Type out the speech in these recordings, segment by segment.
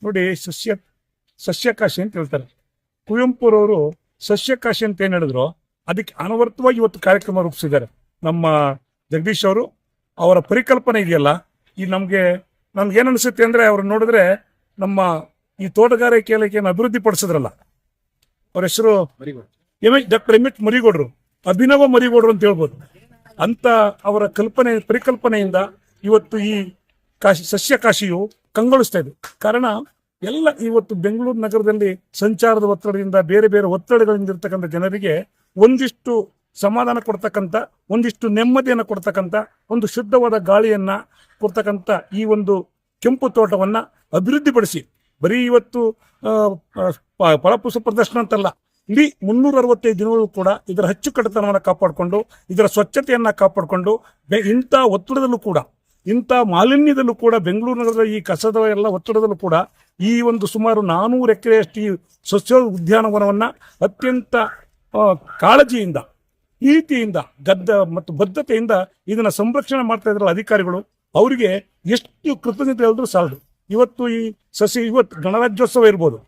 ನೋಡಿ, ಸಸ್ಯಕಾಶಿ ಅಂತ ಹೇಳ್ತಾರೆ. ಕುವೆಂಪುರವರು ಸಸ್ಯಕಾಶಿ ಅಂತ ಏನ್ ಹೇಳಿದ್ರು, ಅದಕ್ಕೆ ಅನವರ್ತವಾಗಿ ಇವತ್ತು ಕಾರ್ಯಕ್ರಮ ರೂಪಿಸಿದ್ದಾರೆ ನಮ್ಮ ಜಗದೀಶ್ ಅವರು. ಅವರ ಪರಿಕಲ್ಪನೆ ಇದೆಯಲ್ಲ, ಈ ನಮ್ಗೆ ಏನ್ ಅನಿಸುತ್ತೆ ಅಂದ್ರೆ, ಅವ್ರು ನೋಡಿದ್ರೆ ನಮ್ಮ ಈ ತೋಟಗಾರಿಕೆ ಇಲಾಖೆಯನ್ನು ಅಭಿವೃದ್ಧಿ ಪಡಿಸಿದ್ರಲ್ಲ, ಅವ್ರ ಹೆಸರು ಡಾಕ್ಟರ್ ಎಂ ಎಚ್ ಮರಿಗೌಡರು, ಅಭಿನವ ಮರಿಗೌಡರು ಅಂತ ಹೇಳ್ಬೋದು. ಅಂತ ಅವರ ಪರಿಕಲ್ಪನೆಯಿಂದ ಇವತ್ತು ಈ ಸಸ್ಯಕಾಶಿಯು ಕಂಗೊಳಿಸ್ತಾ ಇದೆ. ಕಾರಣ ಎಲ್ಲ ಇವತ್ತು ಬೆಂಗಳೂರು ನಗರದಲ್ಲಿ ಸಂಚಾರದ ಒತ್ತಡದಿಂದ, ಬೇರೆ ಬೇರೆ ಒತ್ತಡಗಳಿಂದ ಇರ್ತಕ್ಕಂಥ ಜನರಿಗೆ ಒಂದಿಷ್ಟು ಸಮಾಧಾನ ಕೊಡ್ತಕ್ಕಂಥ, ಒಂದಿಷ್ಟು ನೆಮ್ಮದಿಯನ್ನು ಕೊಡ್ತಕ್ಕಂಥ, ಒಂದು ಶುದ್ಧವಾದ ಗಾಳಿಯನ್ನ ಕೊಡ್ತಕ್ಕಂಥ ಈ ಒಂದು ಕೆಂಪು ತೋಟವನ್ನ ಅಭಿವೃದ್ಧಿಪಡಿಸಿ, ಬರೀ ಇವತ್ತು ಫಲಪುಷ್ಪ ಪ್ರದರ್ಶನ ಅಂತಲ್ಲ, ಇಡೀ 365 ದಿನಗಳು ಕೂಡ ಇದರ ಅಚ್ಚುಕಟ್ಟುತನವನ್ನು ಕಾಪಾಡಿಕೊಂಡು, ಇದರ ಸ್ವಚ್ಛತೆಯನ್ನ ಕಾಪಾಡಿಕೊಂಡು, ಇಂಥ ಒತ್ತಡದಲ್ಲೂ ಕೂಡ, ಇಂಥ ಮಾಲಿನ್ಯದಲ್ಲೂ ಕೂಡ, ಬೆಂಗಳೂರು ನಗರದ ಈ ಕಸದ ಎಲ್ಲ ಒತ್ತಡದಲ್ಲೂ ಕೂಡ ಈ ಒಂದು ಸುಮಾರು 400 ಎಕರೆಯಷ್ಟು ಈ ಸಸ್ಯ ಉದ್ಯಾನವನವನ್ನ ಅತ್ಯಂತ ಕಾಳಜಿಯಿಂದ, ಪ್ರೀತಿಯಿಂದ, ಮತ್ತು ಬದ್ಧತೆಯಿಂದ ಇದನ್ನ ಸಂರಕ್ಷಣೆ ಮಾಡ್ತಾ ಇದ್ರಲ್ಲ ಅಧಿಕಾರಿಗಳು, ಅವರಿಗೆ ಎಷ್ಟು ಕೃತಜ್ಞತೆ ಹೇಳಿದ್ರು ಸಾಲದು. ಇವತ್ತು ಈ ಇವತ್ತು ಗಣರಾಜ್ಯೋತ್ಸವ ಇರ್ಬೋದು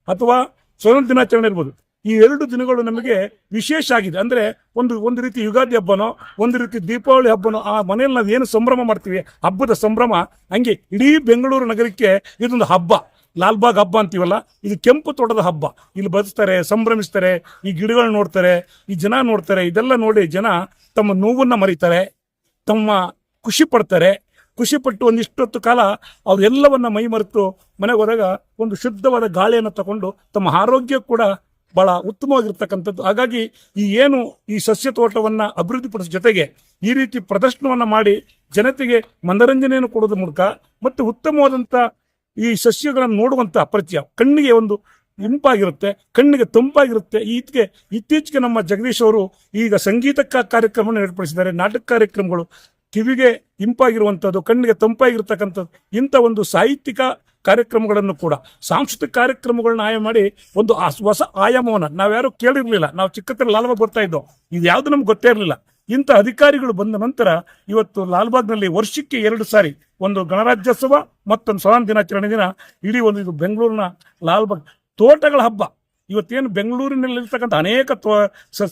ಅಥವಾ ಸ್ವಾತಂತ್ರ್ಯ ದಿನಾಚರಣೆ ಇರ್ಬೋದು, ಈ 2 ದಿನಗಳು ನಮಗೆ ವಿಶೇಷ ಆಗಿದೆ. ಅಂದ್ರೆ ಒಂದು ರೀತಿ ಯುಗಾದಿ ಹಬ್ಬನೋ, ಒಂದು ರೀತಿ ದೀಪಾವಳಿ ಹಬ್ಬನೋ, ಆ ಮನೆಯಲ್ಲಿ ನಾವು ಏನು ಸಂಭ್ರಮ ಮಾಡ್ತೀವಿ, ಹಬ್ಬದ ಸಂಭ್ರಮ, ಹಂಗೆ ಇಡೀ ಬೆಂಗಳೂರು ನಗರಕ್ಕೆ ಇದೊಂದು ಹಬ್ಬ. ಲಾಲ್ಬಾಗ್ ಹಬ್ಬ ಅಂತೀವಲ್ಲ, ಇದು ಕೆಂಪು ತೋಟದ ಹಬ್ಬ. ಇಲ್ಲಿ ಬದುಕ್ತಾರೆ, ಸಂಭ್ರಮಿಸ್ತಾರೆ, ಈ ಗಿಡಗಳನ್ನ ನೋಡ್ತಾರೆ, ಈ ಜನ ನೋಡ್ತಾರೆ. ಇದೆಲ್ಲ ನೋಡಿ ಜನ ತಮ್ಮ ನೋವನ್ನ ಮರೀತಾರೆ, ತಮ್ಮ ಖುಷಿ ಪಟ್ಟು ಒಂದಿಷ್ಟೊತ್ತು ಕಾಲ ಅವರೆಲ್ಲವನ್ನ ಮೈ ಮರೆತು ಮನೆಗೆ ಹೋದಾಗ ಒಂದು ಶುದ್ಧವಾದ ಗಾಳಿಯನ್ನು ತಗೊಂಡು ತಮ್ಮ ಆರೋಗ್ಯ ಕೂಡ ಬಹಳ ಉತ್ತಮವಾಗಿರ್ತಕ್ಕಂಥದ್ದು. ಹಾಗಾಗಿ ಈ ಸಸ್ಯ ತೋಟವನ್ನ ಅಭಿವೃದ್ಧಿಪಡಿಸೋ ಜೊತೆಗೆ ಈ ರೀತಿ ಪ್ರದರ್ಶನವನ್ನ ಮಾಡಿ ಜನತೆಗೆ ಮನರಂಜನೆಯನ್ನು ಕೊಡೋದ್ರ ಮೂಲಕ ಮತ್ತು ಉತ್ತಮವಾದಂತ ಈ ಸಸ್ಯಗಳನ್ನು ನೋಡುವಂತ ಪರಿಚಯ ಕಣ್ಣಿಗೆ ಒಂದು ಇಂಪಾಗಿರುತ್ತೆ, ಕಣ್ಣಿಗೆ ತಂಪಾಗಿರುತ್ತೆ. ಇತ್ತೀಚೆಗೆ ನಮ್ಮ ಜಗದೀಶ್ ಅವರು ಈಗ ಸಂಗೀತ ಕಾರ್ಯಕ್ರಮವನ್ನು ಏರ್ಪಡಿಸಿದ್ದಾರೆ. ನಾಟಕ ಕಾರ್ಯಕ್ರಮಗಳು ಕಿವಿಗೆ ಇಂಪಾಗಿರುವಂಥದ್ದು, ಕಣ್ಣಿಗೆ ತಂಪಾಗಿರ್ತಕ್ಕಂಥದ್ದು, ಇಂಥ ಒಂದು ಸಾಹಿತ್ಯಿಕ ಕಾರ್ಯಕ್ರಮಗಳನ್ನು ಕೂಡ, ಸಾಂಸ್ಕೃತಿಕ ಕಾರ್ಯಕ್ರಮಗಳನ್ನ ಆಯ ಮಾಡಿ ಒಂದು ಹೊಸ ಆಯಾಮವನ್ನ ನಾವ್ಯಾರು ಕೇಳಿರ್ಲಿಲ್ಲ. ನಾವು ಚಿಕ್ಕತ್ರ ಲಾಲ್ಬಾಗ್ ಬರ್ತಾ ಇದ್ದೋ, ಇದು ಯಾವ್ದು ನಮ್ಗೆ ಗೊತ್ತೇ ಇರಲಿಲ್ಲ. ಇಂಥ ಅಧಿಕಾರಿಗಳು ಬಂದ ನಂತರ ಇವತ್ತು ಲಾಲ್ಬಾಗ್ನಲ್ಲಿ ವರ್ಷಕ್ಕೆ 2 ಸಾರಿ ಒಂದು ಗಣರಾಜ್ಯೋತ್ಸವ ಮತ್ತೊಂದು ಸ್ವಾತಂತ್ರ್ಯ ದಿನಾಚರಣೆ ದಿನ ಇಡೀ ಇದು ಬೆಂಗಳೂರಿನ ಲಾಲ್ಬಾಗ್ ತೋಟಗಳ ಹಬ್ಬ. ಇವತ್ತೇನು ಬೆಂಗಳೂರಿನಲ್ಲಿರ್ತಕ್ಕಂಥ ಅನೇಕ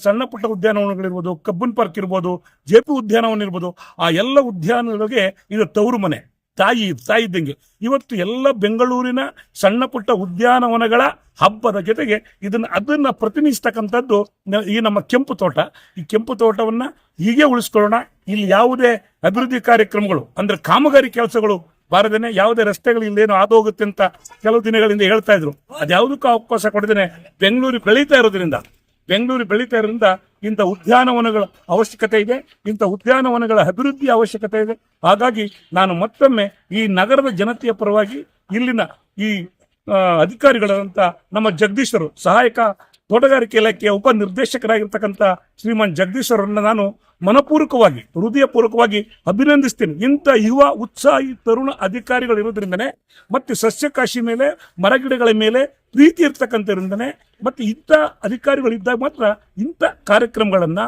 ಸಣ್ಣ ಪುಟ್ಟ ಉದ್ಯಾನವನಗಳಿರ್ಬೋದು, ಕಬ್ಬನ್ ಪಾರ್ಕ್ ಇರ್ಬೋದು, JP ಉದ್ಯಾನವನ ಇರ್ಬೋದು, ಆ ಎಲ್ಲ ಉದ್ಯಾನಗಳಿಗೆ ಇದು ತವರು ಮನೆ, ತಾಯಿ ಇದ್ದಂಗೆ. ಇವತ್ತು ಎಲ್ಲ ಬೆಂಗಳೂರಿನ ಸಣ್ಣ ಪುಟ್ಟ ಉದ್ಯಾನವನಗಳ ಹಬ್ಬದ ಜೊತೆಗೆ ಅದನ್ನ ಪ್ರತಿನಿಧಿಸ್ತಕ್ಕಂಥದ್ದು ಈ ನಮ್ಮ ಕೆಂಪು ತೋಟ. ಈ ಕೆಂಪು ತೋಟವನ್ನ ಹೀಗೆ ಉಳಿಸ್ಕೊಳ್ಳೋಣ. ಇಲ್ಲಿ ಯಾವುದೇ ಅಭಿವೃದ್ಧಿ ಕಾರ್ಯಕ್ರಮಗಳು ಅಂದ್ರೆ ಕಾಮಗಾರಿ ಕೆಲಸಗಳು ಬಾರದೇನೆ, ಯಾವುದೇ ರಸ್ತೆಗಳು ಇಲ್ಲೇನೋ ಆದೋಗುತ್ತೆ ಅಂತ ಕೆಲವು ದಿನಗಳಿಂದ ಹೇಳ್ತಾ ಇದ್ರು. ಅದ್ಯಾವುದಕ್ಕೂ ಅವಕಾಶ ಕೊಡದೇನೆ ಬೆಂಗಳೂರು ಬೆಳೀತಾ ಇರೋದ್ರಿಂದ ಇಂಥ ಉದ್ಯಾನವನಗಳ ಅವಶ್ಯಕತೆ ಇದೆ, ಇಂಥ ಉದ್ಯಾನವನಗಳ ಅಭಿವೃದ್ಧಿ ಅವಶ್ಯಕತೆ ಇದೆ. ಹಾಗಾಗಿ ನಾನು ಮತ್ತೊಮ್ಮೆ ಈ ನಗರದ ಜನತೆಯ ಪರವಾಗಿ ಇಲ್ಲಿನ ಈ ಅಧಿಕಾರಿಗಳಂತ ನಮ್ಮ ಜಗದೀಶರು, ಸಹಾಯಕ ತೋಟಗಾರಿಕೆ ಇಲಾಖೆಯ ಉಪನಿರ್ದೇಶಕರಾಗಿರ್ತಕ್ಕಂಥ ಶ್ರೀಮಾನ್ ಜಗದೀಶ್ ಅವರನ್ನ ನಾನು ಮನಪೂರ್ವಕವಾಗಿ, ಹೃದಯಪೂರ್ವಕವಾಗಿ ಅಭಿನಂದಿಸ್ತೀನಿ. ಇಂಥ ಯುವ ಉತ್ಸಾಹಿ ತರುಣ ಅಧಿಕಾರಿಗಳು ಇರೋದ್ರಿಂದನೇ, ಮತ್ತೆ ಸಸ್ಯಕಾಶಿ ಮೇಲೆ, ಮರಗಿಡಗಳ ಮೇಲೆ ಪ್ರೀತಿ ಇರ್ತಕ್ಕಂಥದ್ರಿಂದನೇ, ಮತ್ತೆ ಇಂಥ ಅಧಿಕಾರಿಗಳಿದ್ದಾಗ ಮಾತ್ರ ಇಂಥ ಕಾರ್ಯಕ್ರಮಗಳನ್ನ,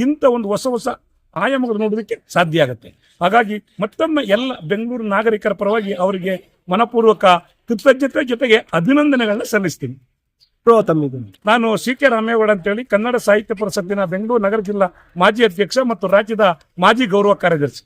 ಇಂಥ ಒಂದು ಹೊಸ ಆಯಾಮಗಳು ನೋಡೋದಕ್ಕೆ ಸಾಧ್ಯ ಆಗುತ್ತೆ. ಹಾಗಾಗಿ ಮತ್ತೊಮ್ಮೆ ಎಲ್ಲ ಬೆಂಗಳೂರು ನಾಗರಿಕರ ಪರವಾಗಿ ಅವರಿಗೆ ಮನಪೂರ್ವಕ ಕೃತಜ್ಞತೆ ಜೊತೆಗೆ ಅಭಿನಂದನೆಗಳನ್ನ ಸಲ್ಲಿಸ್ತೀನಿ. ನಾನು CK ರಾಮೇಗೌಡ ಅಂತೇಳಿ, ಕನ್ನಡ ಸಾಹಿತ್ಯ ಪರಿಷತ್ತಿನ ಬೆಂಗಳೂರು ನಗರ ಜಿಲ್ಲಾ ಮಾಜಿ ಅಧ್ಯಕ್ಷ ಮತ್ತು ರಾಜ್ಯದ ಮಾಜಿ ಗೌರವ ಕಾರ್ಯದರ್ಶಿ.